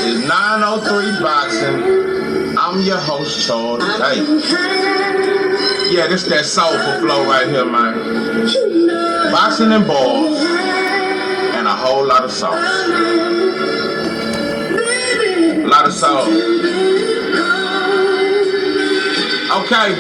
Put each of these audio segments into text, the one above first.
It's 903 Boxing. I'm your host, Charles J. Yeah, this that soulful flow right here, man. Boxing and balls and a whole lot of sauce. A lot of sauce. Okay.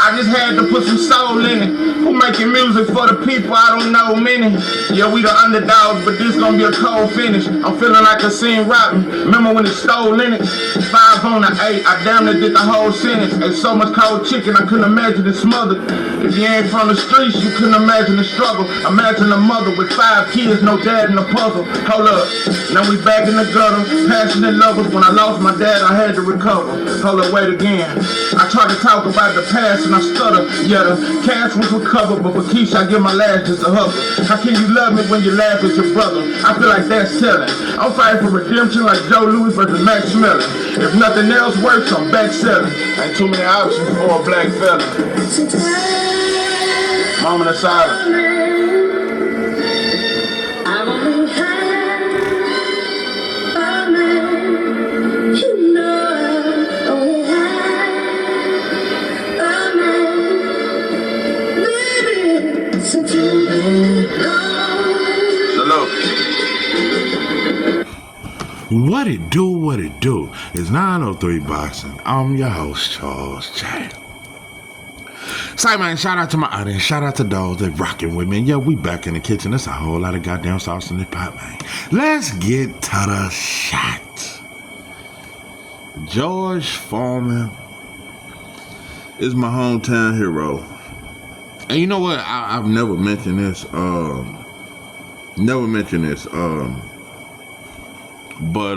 I just had to put some soul in it. Who making music for the people? I don't know many. Yeah, we the underdogs, but this gonna be a cold finish. I'm feeling like a scene rapping. Remember when it stole in it? 5 on the 8. I damn near did the whole sentence. Ate so much cold chicken, I couldn't imagine it smothered. If you ain't from the streets, you couldn't imagine the struggle. Imagine a mother with 5 kids, no dad in the puzzle. Hold up, now we back in the gutter. Passionate lovers. When I lost my dad, I had to recover. Hold up, wait again. I tried to talk about the past and I stutter. Yeah, the cash was recovered, but for Keisha, I give my last just a hug. How can you love me when you laugh at your brother? I feel like that's telling. I'm fighting for redemption like Joe Louis versus Max Miller. If nothing else works, I'm back selling. Ain't too many options for a black fella. Moment of silence. What it do, what it do. It's 903 Boxing. I'm your host, Charles J. Say, man, shout out to my audience. Shout out to those that rocking with me. Yeah, we back in the kitchen. There's a whole lot of goddamn sauce in the pot, man. Let's get to the shot. George Foreman is my hometown hero. And you know what? I've never mentioned this. But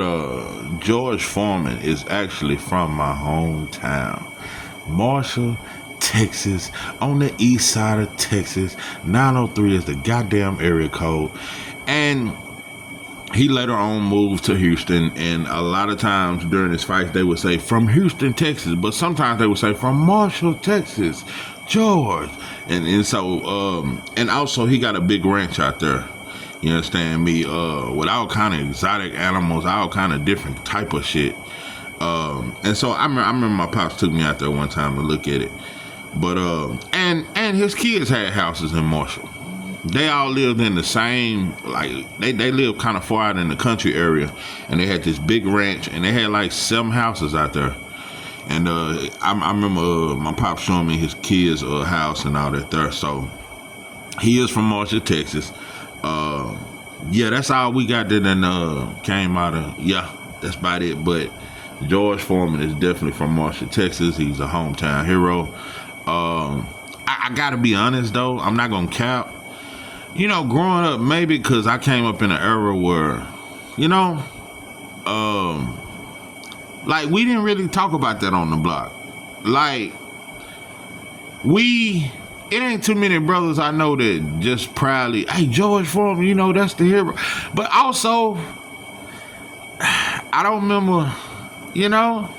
George Foreman is actually from my hometown, Marshall, Texas, on the east side of Texas. 903 is the goddamn area code. And he later on moved to Houston, and a lot of times during his fights they would say from Houston, Texas, but sometimes they would say from Marshall, Texas, George. And so and also he got a big ranch out there. You understand me? With all kind of exotic animals, all kind of different type of shit. And so I remember my pops took me out there one time to look at it. But and his kids had houses in Marshall. They all lived in the same, like they lived kind of far out in the country area, and they had this big ranch, and they had like 7 houses out there. And I remember my pop showing me his kids' house and all that there. So he is from Marshall, Texas. Yeah, that's all we got that then came out of. Yeah, that's about it. But George Foreman is definitely from Marshall, Texas. He's a hometown hero. I gotta be honest though, I'm not gonna cap. You know, growing up, maybe because I came up in an era where, you know, like we didn't really talk about that on the block. Like it ain't too many brothers I know that just proudly, hey, George Foreman, you know, that's the hero. But also, I don't remember, you know,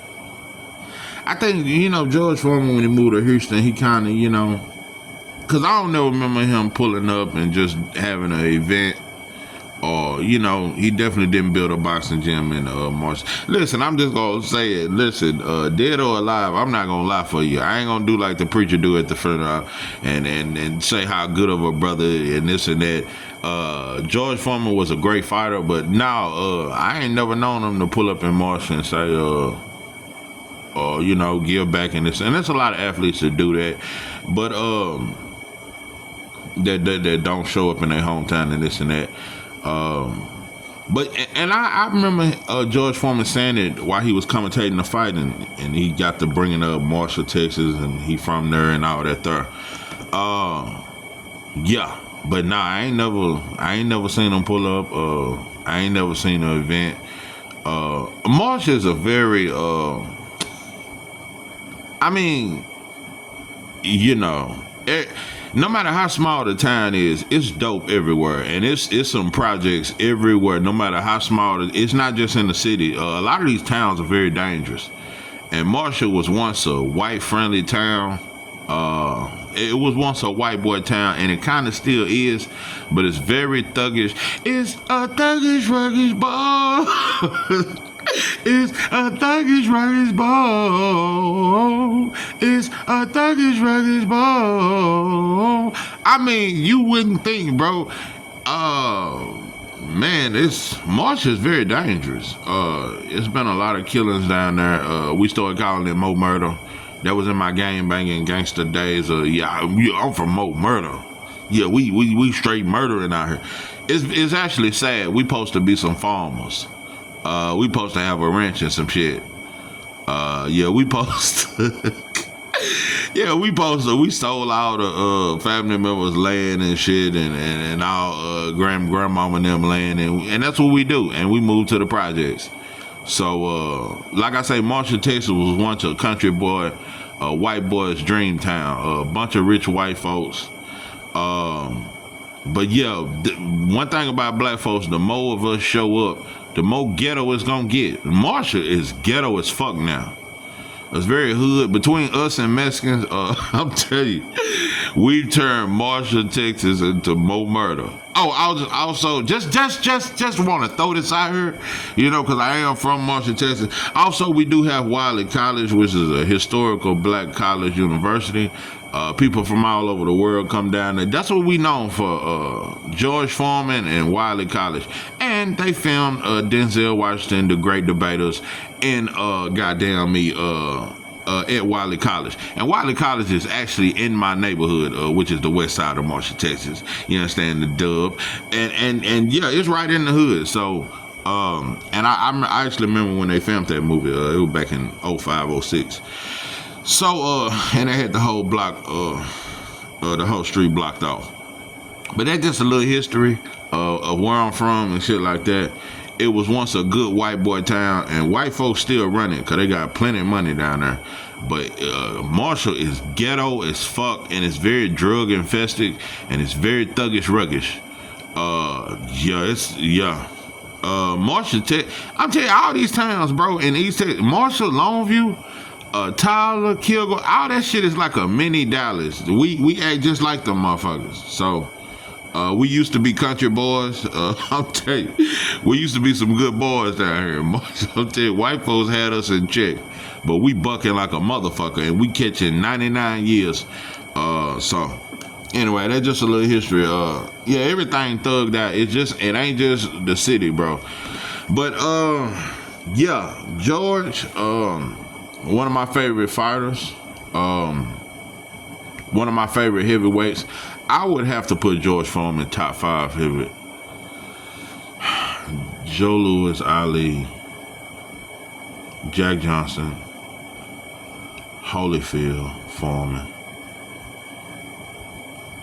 I think, you know, George Foreman, when he moved to Houston, he kind of, you know, because I don't never remember him pulling up and just having an event. Or, you know, he definitely didn't build a boxing gym in Marshall. Listen, I'm just going to say it. Listen, dead or alive, I'm not going to lie for you. I ain't going to do like the preacher do at the funeral and say how good of a brother and this and that. George Foreman was a great fighter, but now I ain't never known him to pull up in Marshall and say, you know, give back in this. And there's a lot of athletes that do that. But that don't show up in their hometown and this and that. But I remember George Foreman saying it while he was commentating the fight, and he got to bringing up Marshall, Texas, and he from there and all that there. Yeah, but nah, I ain't never seen him pull up. I ain't never seen an event. Marshall is a very I mean, you know, no matter how small the town is, it's dope everywhere, and it's some projects everywhere. No matter how small it's not just in the city. A lot of these towns are very dangerous, and Marshall was once a white friendly town. it was once a white boy town, and it kind of still is, but it's very thuggish. It's a thuggish, ruggish ball. It's a thuggish, ruggish ball. It's a thuggish, ruggish ball. I mean, you wouldn't think, bro. Man, Marsha's very dangerous. It's been a lot of killings down there. We started calling it Mo Murder. That was in my gang banging gangster days. I'm from Mo Murder. Yeah, we straight murdering out here. It's actually sad. We supposed to be some farmers. We supposed to have a ranch and some shit. We supposed to. We sold all the family members' land and shit, and our grandmama and them land, and that's what we do. And we moved to the projects. So, like I say, Marshall, Texas was once a country boy, a white boy's dream town, a bunch of rich white folks. But yeah, one thing about black folks, the more of us show up, the more ghetto it's gonna get. Marshall is ghetto as fuck now. It's very hood. Between us and Mexicans, I'm telling you, we turned Marshall, Texas into Mo Murder. Oh, I was also just want to throw this out here, because I am from Marshall, Texas. Also, we do have Wiley College, which is a historical black college university. People from all over the world come down there. That's what we known for, George Foreman and Wiley College. And they filmed Denzel Washington, The Great Debaters, and at Wiley College. And Wiley College is actually in my neighborhood, which is the west side of Marshall, Texas. You understand, the dub. And yeah, it's right in the hood. So, and I actually remember when they filmed that movie. It was back in 05, 06. So, and they had the whole block, the whole street blocked off. But that's just a little history of where I'm from and shit like that. It was once a good white boy town, and white folks still run it because they got plenty of money down there. But Marshall is ghetto as fuck, and it's very drug infested, and it's very thuggish, ruggish. Marshall, I'm telling you, all these towns, bro, in East Texas, Marshall, Longview, Tyler, Kilgore, all that shit is like a mini Dallas. We act just like them motherfuckers. So we used to be country boys. I'm telling you, we used to be some good boys down here. I'm telling you, white folks had us in check, but we bucking like a motherfucker, and we catching 99 years. So anyway, that's just a little history. Everything thugged out. It ain't just the city, bro. But George, one of my favorite fighters, one of my favorite heavyweights. I would have to put George Foreman top 5 heavyweight. Joe Louis, Ali, Jack Johnson, Holyfield, Foreman.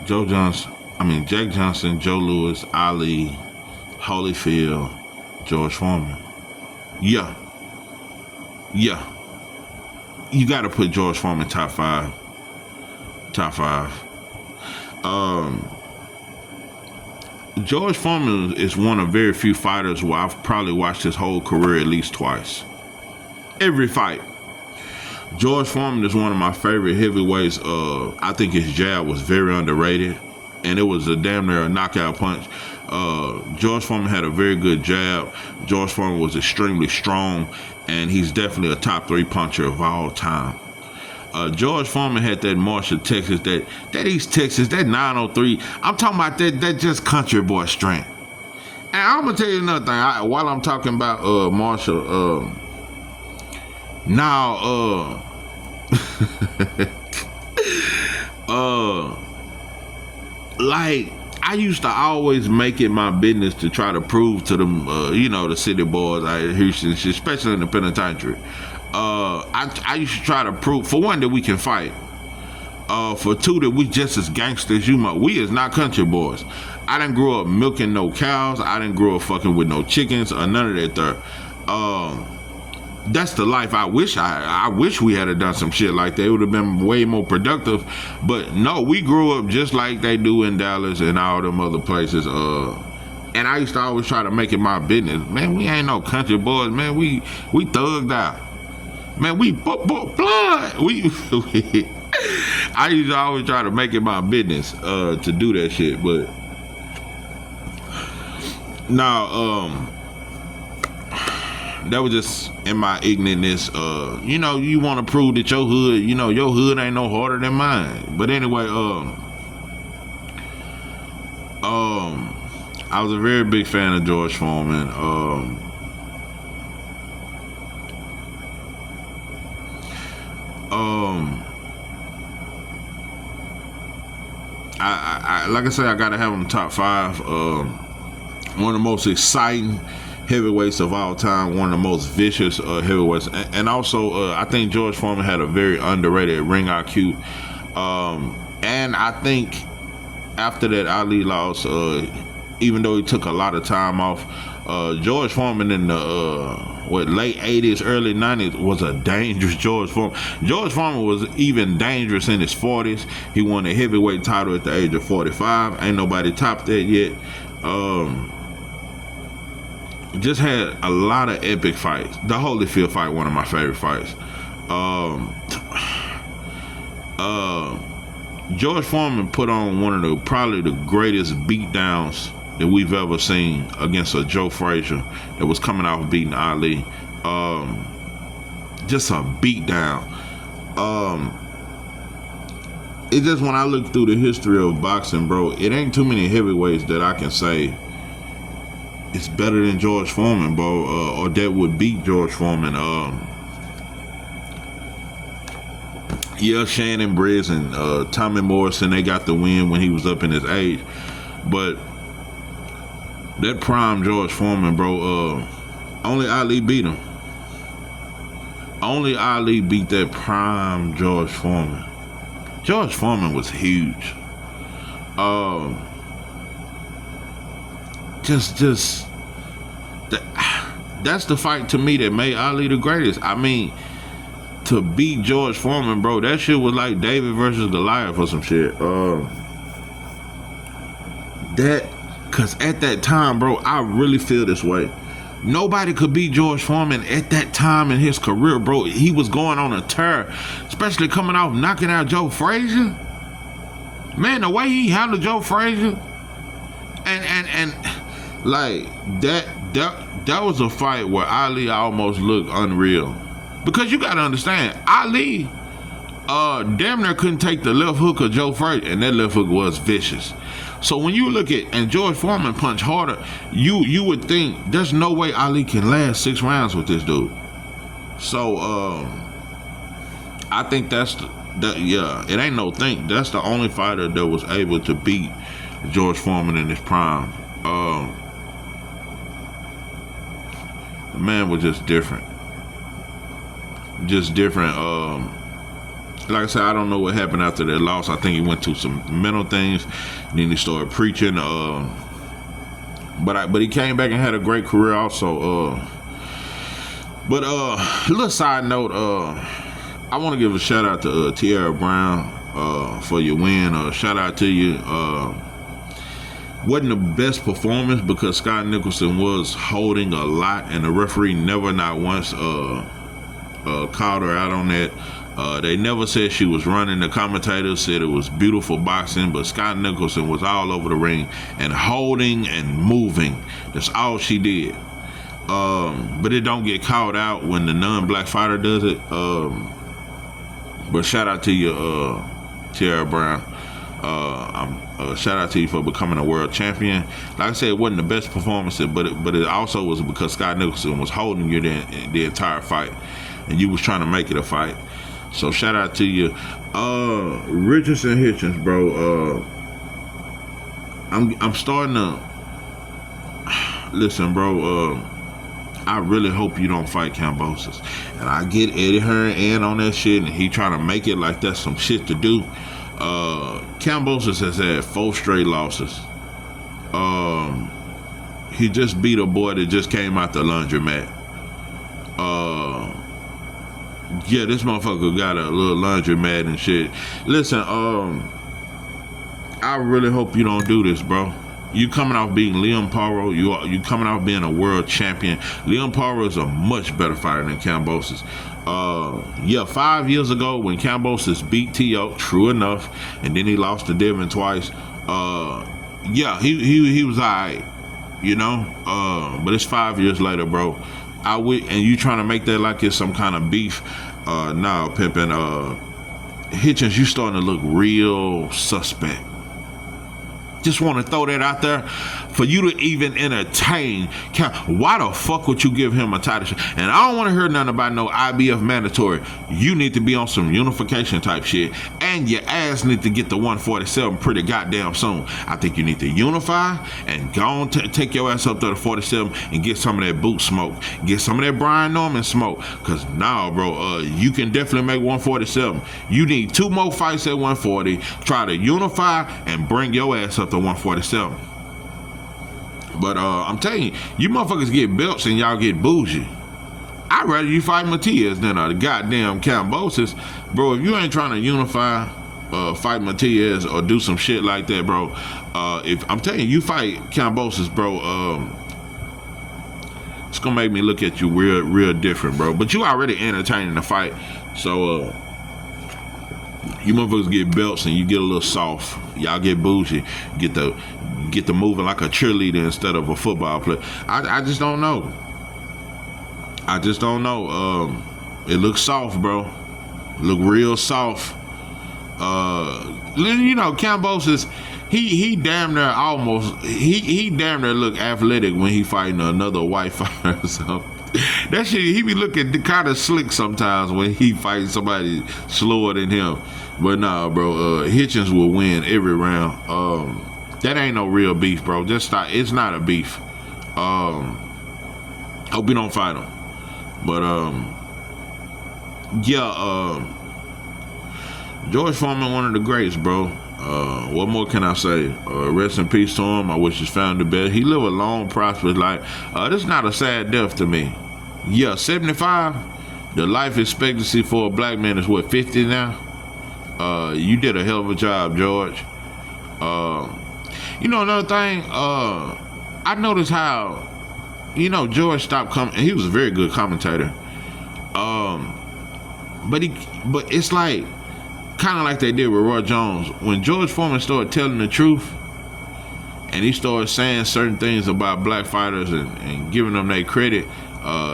Jack Johnson, Joe Louis, Ali, Holyfield, George Foreman. Yeah. You got to put George Foreman top 5. George Foreman is one of very few fighters where I've probably watched his whole career at least twice. Every fight. George Foreman is one of my favorite heavyweights. I think his jab was very underrated, and it was a damn near a knockout punch. George Foreman had a very good jab. George Foreman was extremely strong, and he's definitely a top 3 puncher of all time. George Foreman had that Marshall, Texas, that East Texas, that 903. I'm talking about that just country boy strength. And I'm gonna tell you another thing. While I'm talking about Marshall, like I used to always make it my business to try to prove to them, the city boys out in Houston, especially in the penitentiary. I used to try to prove, for one, that we can fight. For two, that we just as gangsters as you might. We is not country boys. I didn't grow up milking no cows. I didn't grow up fucking with no chickens or none of that there. That's the life I wish we had done some shit like that. It would have been way more productive. But no, we grew up just like they do in Dallas and all them other places. And I used to always try to make it my business. Man, we ain't no country boys, man. We thugged out. Man, we blood. I used to always try to make it my business to do that shit, but now that was just in my ignorantness. You know, you want to prove that your hood, you know, your hood ain't no harder than mine. But anyway, I was a very big fan of George Foreman. I like I said, I gotta have him top 5. One of the most exciting heavyweights of all time, one of the most vicious heavyweights, and also I think George Foreman had a very underrated ring IQ. And I think after that Ali lost, even though he took a lot of time off, George Foreman in the late 80s, early 90s was a dangerous George Foreman. George Foreman was even dangerous in his 40s. He won the heavyweight title at the age of 45. Ain't nobody topped that yet. Just had a lot of epic fights. The Holyfield fight, one of my favorite fights. George Foreman put on one of the probably the greatest beatdowns that we've ever seen against a Joe Frazier that was coming off beating Ali. Just a beatdown. It just, when I look through the history of boxing, bro, it ain't too many heavyweights that I can say it's better than George Foreman, bro, or that would beat George Foreman. Yeah, Shannon Briggs and Tommy Morrison, they got the win when he was up in his age, but that prime George Foreman, bro, only Ali beat him. Only Ali beat that prime George Foreman. George Foreman was huge. That's the fight to me that made Ali the greatest. I mean, to beat George Foreman, bro, that shit was like David versus Goliath or some shit. Cause at that time, bro, I really feel this way. Nobody could beat George Foreman at that time in his career, bro. He was going on a tear, especially coming off knocking out Joe Frazier. Man, the way he handled Joe Frazier, and like that was a fight where Ali almost looked unreal. Because you gotta understand, Ali damn near couldn't take the left hook of Joe Frazier, and that left hook was vicious. So when you look at, and George Foreman punched harder, you would think there's no way Ali can last 6 rounds with this dude. So I think it ain't no think. That's the only fighter that was able to beat George Foreman in his prime. The man was just different. Like I said, I don't know what happened after that loss. I think he went through some mental things. Then he started preaching. But he came back and had a great career also. But a little side note, I want to give a shout out to Tierra Brown for your win. Shout out to you. Wasn't the best performance because Scott Nicholson was holding a lot, and the referee never not once called her out on that. They never said she was running. The commentators said it was beautiful boxing, but Scott Nicholson was all over the ring and holding and moving. That's all she did. But it don't get called out when the non-black fighter does it. But shout out to you, Tierra Brown. Shout out to you for becoming a world champion. Like I said, it wasn't the best performance, but it also was because Scott Nicholson was holding you the entire fight, and you was trying to make it a fight. So shout out to you, Richardson Hitchens, bro. I'm starting to listen, bro. I really hope you don't fight Kambosos. And I get Eddie Hearn and on that shit, and he trying to make it like that's some shit to do. Kambosos has had 4 straight losses. He just beat a boy that just came out the laundromat. Yeah, this motherfucker got a little laundromat and shit. Listen, I really hope you don't do this, bro. You coming off beating Liam Paro. You coming off being a world champion. Liam Paro is a much better fighter than Kambosos. 5 years ago when Kambosos beat T.O., true enough, and then he lost to Devin twice. He was alright, you know. But it's 5 years later, bro. And you trying to make that like it's some kind of beef? Nah, pimpin'. Hitchens, you starting to look real suspect. Just want to throw that out there for you to even entertain. Why the fuck would you give him a title shot? And I don't want to hear nothing about no IBF mandatory. You need to be on some unification type shit, and your ass need to get to 147 pretty goddamn soon. I think you need to unify and go on take your ass up to the 47 and get some of that boot smoke, get some of that Brian Norman smoke. Cause now, bro, you can definitely make 147. You need 2 more fights at 140. Try to unify and bring your ass up to 147. But I'm telling you, you motherfuckers get belts and y'all get bougie. I'd rather you fight Matias than a goddamn Kambosos. Bro, if you ain't trying to unify, fight Matias or do some shit like that, bro. If I'm telling you, you fight Kambosos, bro, it's gonna make me look at you real different, bro. But you already entertaining the fight. So you motherfuckers get belts and you get a little soft. Y'all get bougie. Get the moving like a cheerleader instead of a football player. I just don't know. It looks soft, bro. Look real soft. You know, Kambosos, he damn near almost he damn near look athletic when he fighting another white fighter. So that shit, he be looking kind of slick sometimes when he fights somebody slower than him. But nah, bro, Hitchens will win every round. That ain't no real beef, bro. Just stop. It's not a beef. Hope you don't fight him. But George Foreman, one of the greats, bro. What more can I say? Rest in peace to him. I wish his family the best. He lived a long, prosperous life. This is not a sad death to me. 75. The life expectancy for a black man is what, 50 now? You did a hell of a job, George. You know, another thing, I noticed how, you know, George stopped coming. He was a very good commentator. But it's like kind of like they did with Roy Jones. When George Foreman started telling the truth, and he started saying certain things about black fighters and giving them their credit,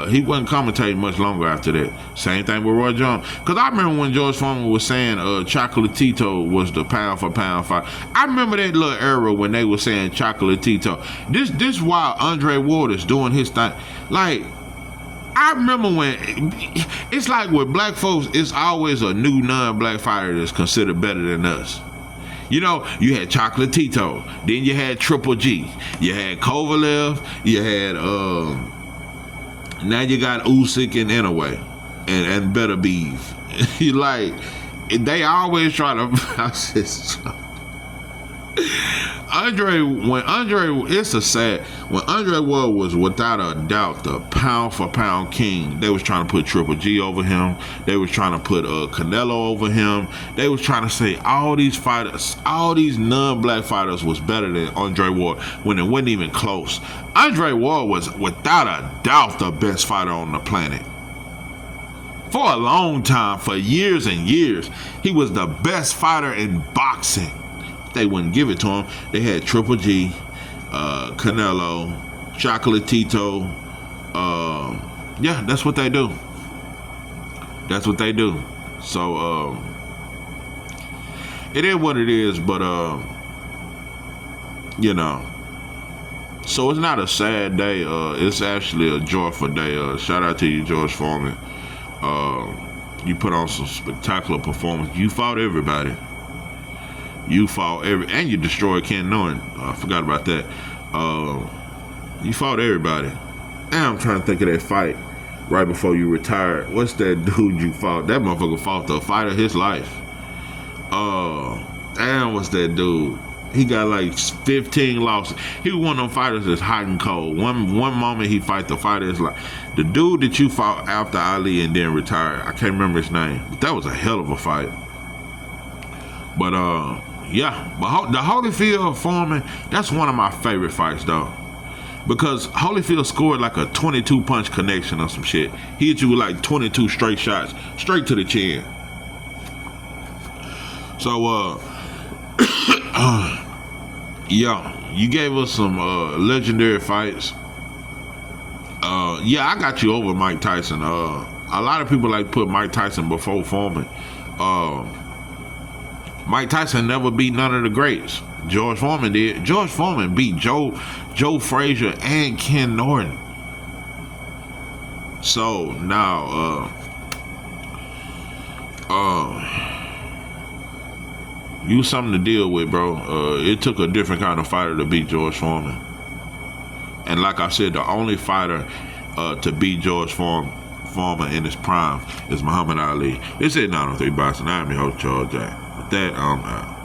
he wasn't commentating much longer after that. Same thing with Roy Jones. Because I remember when George Foreman was saying Chocolatito was the pound for pound fight. I remember that little era when they were saying Chocolatito. This while Andre Ward is doing his thing. Like, I remember when it's like with black folks, it's always a new non-black fighter that's considered better than us. You know, you had Chocolatito, then you had Triple G, you had Kovalev, you had now you got Usyk and Inoue and Better Beef. You like, they always try to when Andre Ward was without a doubt the pound for pound king. They was trying to put Triple G over him. They was trying to put Canelo over him. They was trying to say all these fighters, all these non-black fighters was better than Andre Ward when it wasn't even close. Andre Ward was without a doubt the best fighter on the planet. For a long time, for years and years, he was the best fighter in boxing. They wouldn't give it to him. They had Triple G, Canelo, Chocolatito. Yeah, that's what they do. That's what they do. So it is what it is, but you know. So it's not a sad day. It's actually a joyful day. Shout out to you, George Foreman. You put on some spectacular performance. You fought everybody. And you destroyed Ken Norton. I forgot about that. You fought everybody. And I'm trying to think of that fight right before you retired. What's that dude you fought? That motherfucker fought the fight of his life. Damn, what's that dude? He got like 15 losses. He was one of them fighters that's hot and cold. One moment he fight the fighter is like the dude that you fought after Ali and then retired. I can't remember his name, but that was a hell of a fight. But Yeah, but the Holyfield Foreman, that's one of my favorite fights though. Because Holyfield scored like a 22 punch connection or some shit. He hit you with like 22 straight shots, straight to the chin. So, yeah, you gave us some legendary fights. Yeah, I got you over Mike Tyson. A lot of people like to put Mike Tyson before Foreman. Mike Tyson never beat none of the greats. George Foreman did. George Foreman beat Joe Frazier and Ken Norton. So now, you something to deal with, bro. It took a different kind of fighter to beat George Foreman. And like I said, the only fighter to beat George Foreman in his prime is Muhammad Ali. This is 903 Boxing. I'm your host, Charles Jack. With that, I'm out.